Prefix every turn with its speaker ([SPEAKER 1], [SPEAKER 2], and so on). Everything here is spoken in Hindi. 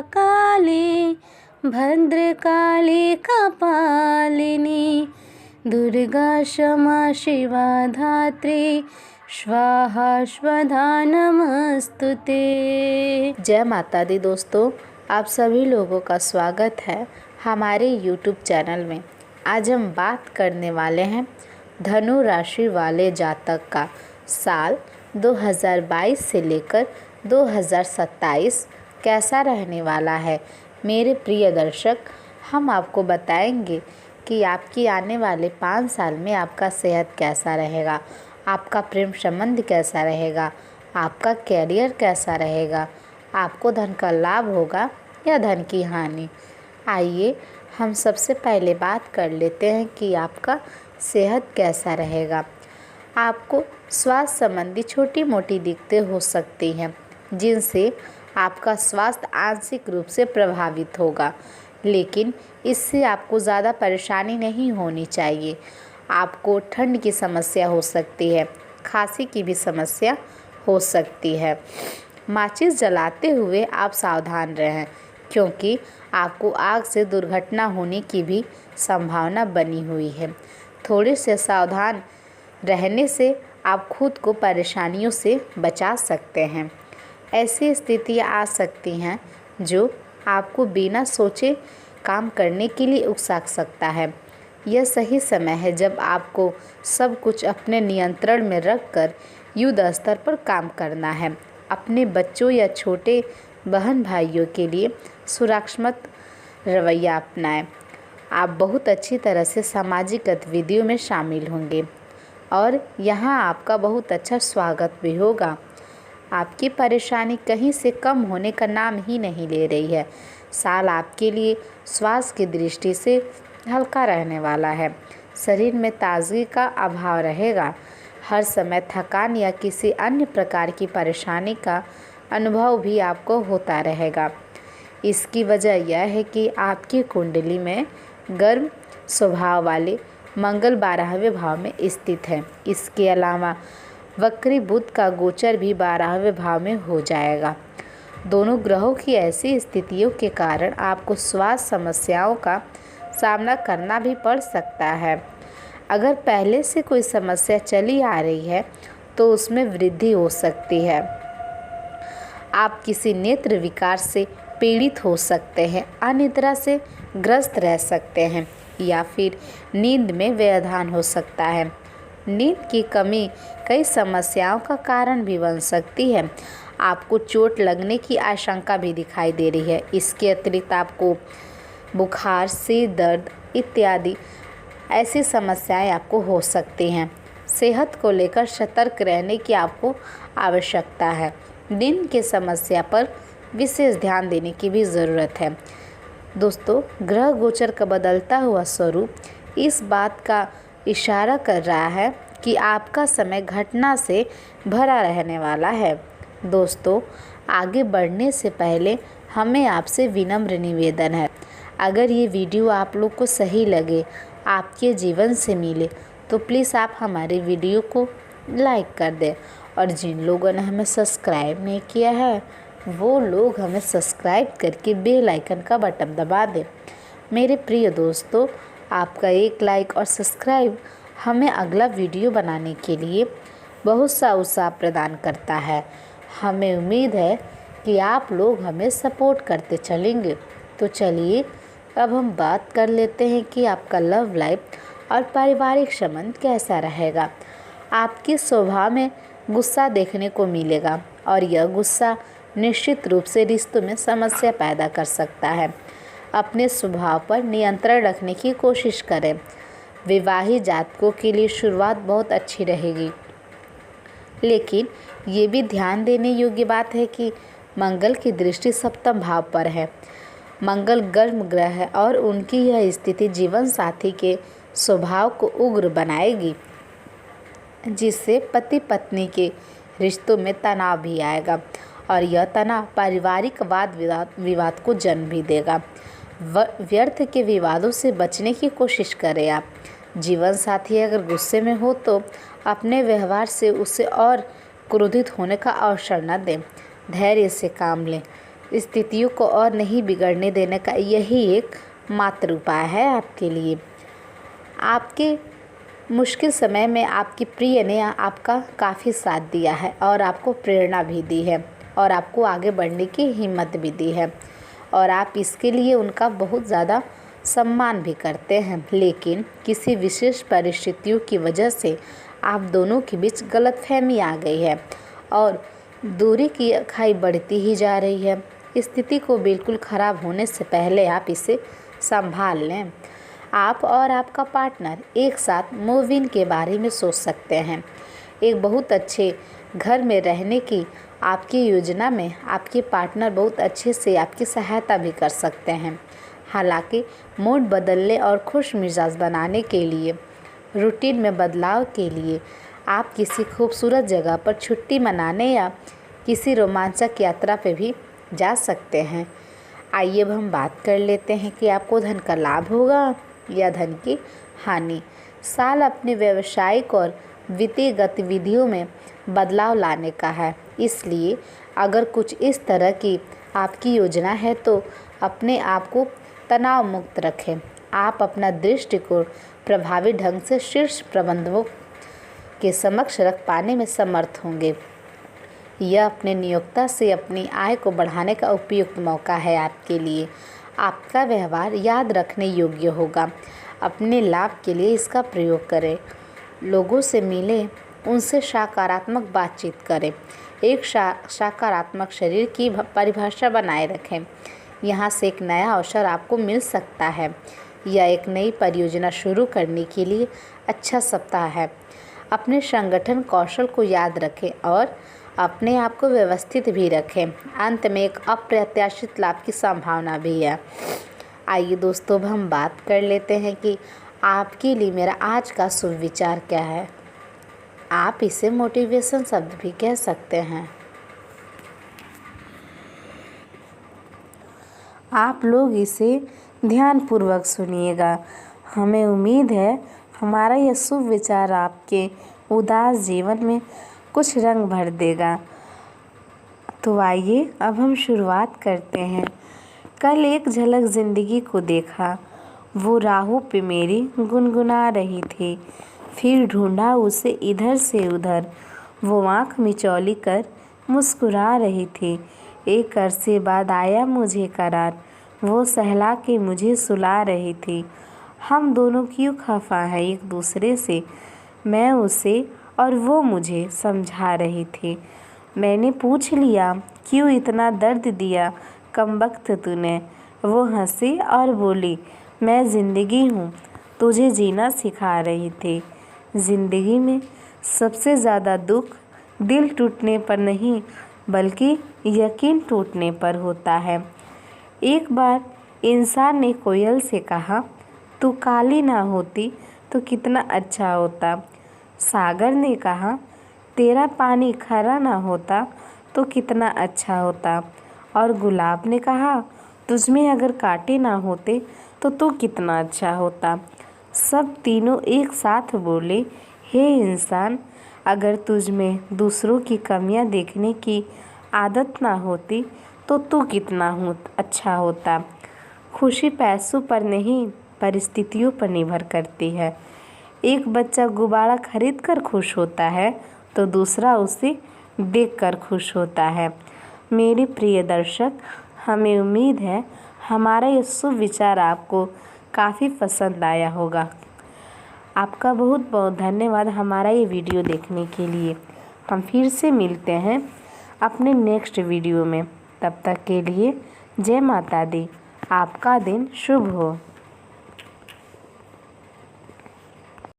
[SPEAKER 1] काली भद्रकाली कपालिनी दुर्गा क्षमा शिवा धात्री स्वाहा स्वधा नमस्तुते। जय माता दी दोस्तों, आप सभी लोगों का स्वागत है हमारे YouTube चैनल में। आज हम बात करने वाले हैं धनु राशि वाले जातक का साल 2022 से लेकर 2027 कैसा रहने वाला है। मेरे प्रिय दर्शक, हम आपको बताएंगे कि आपकी आने वाले 5 साल में आपका सेहत कैसा रहेगा, आपका प्रेम संबंध कैसा रहेगा, आपका कैरियर कैसा रहेगा, आपको धन का लाभ होगा या धन की हानि। आइए हम सबसे पहले बात कर लेते हैं कि आपका सेहत कैसा रहेगा। आपको स्वास्थ्य संबंधी छोटी मोटी दिक्कतें हो सकती हैं जिनसे आपका स्वास्थ्य आंशिक रूप से प्रभावित होगा, लेकिन इससे आपको ज़्यादा परेशानी नहीं होनी चाहिए। आपको ठंड की समस्या हो सकती है, खांसी की भी समस्या हो सकती है। माचिस जलाते हुए आप सावधान रहें, क्योंकि आपको आग से दुर्घटना होने की भी संभावना बनी हुई है। थोड़े से सावधान रहने से आप खुद को परेशानियों से बचा सकते हैं। ऐसी स्थितियाँ आ सकती हैं जो आपको बिना सोचे काम करने के लिए उकसा सकता है। यह सही समय है जब आपको सब कुछ अपने नियंत्रण में रखकर युद्ध स्तर पर काम करना है। अपने बच्चों या छोटे बहन भाइयों के लिए सुरक्षात्मक रवैया अपनाएं। आप बहुत अच्छी तरह से सामाजिक गतिविधियों में शामिल होंगे और यहाँ आपका बहुत अच्छा स्वागत भी होगा। आपकी परेशानी कहीं से कम होने का नाम ही नहीं ले रही है। साल आपके लिए स्वास्थ्य की दृष्टि से हल्का रहने वाला है। शरीर में ताजगी का अभाव रहेगा। हर समय थकान या किसी अन्य प्रकार की परेशानी का अनुभव भी आपको होता रहेगा। इसकी वजह यह है कि आपकी कुंडली में गर्म स्वभाव वाले मंगल 12वें भाव में स्थित है। इसके अलावा वक्री बुध का गोचर भी 12वें भाव में हो जाएगा। दोनों ग्रहों की ऐसी स्थितियों के कारण आपको स्वास्थ्य समस्याओं का सामना करना भी पड़ सकता है। अगर पहले से कोई समस्या चली आ रही है तो उसमें वृद्धि हो सकती है। आप किसी नेत्र विकार से पीड़ित हो सकते हैं, अनिद्रा से ग्रस्त रह सकते हैं या फिर नींद में व्यवधान हो सकता है। नींद की कमी कई समस्याओं का कारण भी बन सकती है। आपको चोट लगने की आशंका भी दिखाई दे रही है। इसके अतिरिक्त आपको बुखार, सिर दर्द इत्यादि ऐसी समस्याएं आपको हो सकती हैं। सेहत को लेकर सतर्क रहने की आपको आवश्यकता है। नींद की समस्या पर विशेष ध्यान देने की भी ज़रूरत है। दोस्तों, ग्रह गोचर का बदलता हुआ स्वरूप इस बात का इशारा कर रहा है कि आपका समय घटना से भरा रहने वाला है। दोस्तों, आगे बढ़ने से पहले हमें आपसे विनम्र निवेदन है, अगर ये वीडियो आप लोग को सही लगे, आपके जीवन से मिले, तो प्लीज़ आप हमारे वीडियो को लाइक कर दें और जिन लोगों ने हमें सब्सक्राइब नहीं किया है वो लोग हमें सब्सक्राइब करके बेल आइकन का बटन दबा दें। मेरे प्रिय दोस्तों, आपका एक लाइक और सब्सक्राइब हमें अगला वीडियो बनाने के लिए बहुत सा उत्साह प्रदान करता है। हमें उम्मीद है कि आप लोग हमें सपोर्ट करते चलेंगे। तो चलिए अब हम बात कर लेते हैं कि आपका लव लाइफ और पारिवारिक संबंध कैसा रहेगा। आपके स्वभाव में गुस्सा देखने को मिलेगा और यह गुस्सा निश्चित रूप से रिश्तों में समस्या पैदा कर सकता है। अपने स्वभाव पर नियंत्रण रखने की कोशिश करें। विवाहित जातकों के लिए शुरुआत बहुत अच्छी रहेगी, लेकिन ये भी ध्यान देने योग्य बात है कि मंगल की दृष्टि सप्तम भाव पर है। मंगल गर्म ग्रह है और उनकी यह स्थिति जीवन साथी के स्वभाव को उग्र बनाएगी, जिससे पति पत्नी के रिश्तों में तनाव भी आएगा और यह तनाव पारिवारिक वाद विवाद को जन्म भी देगा। व्यर्थ के विवादों से बचने की कोशिश करें। आप जीवन साथी अगर गुस्से में हो तो अपने व्यवहार से उसे और क्रोधित होने का अवसर न दें। धैर्य से काम लें। स्थितियों को और नहीं बिगड़ने देने का यही एक मात्र उपाय है आपके लिए। आपके मुश्किल समय में आपकी प्रिय ने आपका काफ़ी साथ दिया है और आपको प्रेरणा भी दी है और आपको आगे बढ़ने की हिम्मत भी दी है और आप इसके लिए उनका बहुत ज़्यादा सम्मान भी करते हैं। लेकिन किसी विशेष परिस्थितियों की वजह से आप दोनों के बीच गलतफहमी आ गई है और दूरी की खाई बढ़ती ही जा रही है। स्थिति को बिल्कुल ख़राब होने से पहले आप इसे संभाल लें। आप और आपका पार्टनर एक साथ मूव इन के बारे में सोच सकते हैं। एक बहुत अच्छे घर में रहने की आपकी योजना में आपके पार्टनर बहुत अच्छे से आपकी सहायता भी कर सकते हैं। हालांकि मूड बदलने और खुश मिजाज बनाने के लिए, रूटीन में बदलाव के लिए आप किसी खूबसूरत जगह पर छुट्टी मनाने या किसी रोमांचक यात्रा पे भी जा सकते हैं। आइए अब हम बात कर लेते हैं कि आपको धन का लाभ होगा या धन की हानि। साल अपने व्यावसायिक और वित्तीय गतिविधियों में बदलाव लाने का है, इसलिए अगर कुछ इस तरह की आपकी योजना है तो अपने आप को तनाव मुक्त रखें। आप अपना दृष्टिकोण प्रभावी ढंग से शीर्ष प्रबंधकों के समक्ष रख पाने में समर्थ होंगे। यह अपने नियोक्ता से अपनी आय को बढ़ाने का उपयुक्त मौका है आपके लिए। आपका व्यवहार याद रखने योग्य होगा। अपने लाभ के लिए इसका प्रयोग करें। लोगों से मिलें, उनसे सकारात्मक बातचीत करें। एक सकारात्मक शरीर की परिभाषा बनाए रखें। यहाँ से एक नया अवसर आपको मिल सकता है या एक नई परियोजना शुरू करने के लिए अच्छा सप्ताह है। अपने संगठन कौशल को याद रखें और अपने आप को व्यवस्थित भी रखें। अंत में एक अप्रत्याशित लाभ की संभावना भी है। आइए दोस्तों, अब हम बात कर लेते हैं कि आपके लिए मेरा आज का शुभ विचार क्या है। आप इसे मोटिवेशन शब्द भी कह सकते हैं। आप लोग इसे ध्यानपूर्वक सुनिएगा। हमें उम्मीद है हमारा यह शुभ विचार आपके उदास जीवन में कुछ रंग भर देगा। तो आइए अब हम शुरुआत करते हैं। कल एक झलक ज़िंदगी को देखा, वो राहों पे मेरी गुनगुना रही थी। फिर ढूंढा उसे इधर से उधर, वो आँख मिचौली कर मुस्कुरा रही थी। एक अरसे बाद आया मुझे करार, वो सहला के मुझे सुला रही थी। हम दोनों क्यों खफा हैं एक दूसरे से, मैं उसे और वो मुझे समझा रही थी। मैंने पूछ लिया, क्यों इतना दर्द दिया कमबख्त तूने। वो हंसी और बोली, मैं ज़िंदगी हूँ, तुझे जीना सिखा रही थी। ज़िंदगी में सबसे ज़्यादा दुख दिल टूटने पर नहीं बल्कि यकीन टूटने पर होता है। एक बार इंसान ने कोयल से कहा, तू काली ना होती तो कितना अच्छा होता। सागर ने कहा, तेरा पानी खारा ना होता तो कितना अच्छा होता। और गुलाब ने कहा, तुझमें अगर कांटे ना होते तो तू कितना अच्छा होता। सब तीनों एक साथ बोले, हे इंसान, अगर तुझ में दूसरों की कमियां देखने की आदत ना होती तो तू कितना अच्छा होता। खुशी पैसों पर नहीं परिस्थितियों पर निर्भर करती है। एक बच्चा गुब्बारा खरीद कर खुश होता है तो दूसरा उसे देखकर खुश होता है। मेरे प्रिय दर्शक, हमें उम्मीद है हमारा ये शुभ विचार आपको काफ़ी पसंद आया होगा। आपका बहुत बहुत धन्यवाद हमारा ये वीडियो देखने के लिए। हम फिर से मिलते हैं अपने नेक्स्ट वीडियो में। तब तक के लिए जय माता दी। आपका दिन शुभ हो।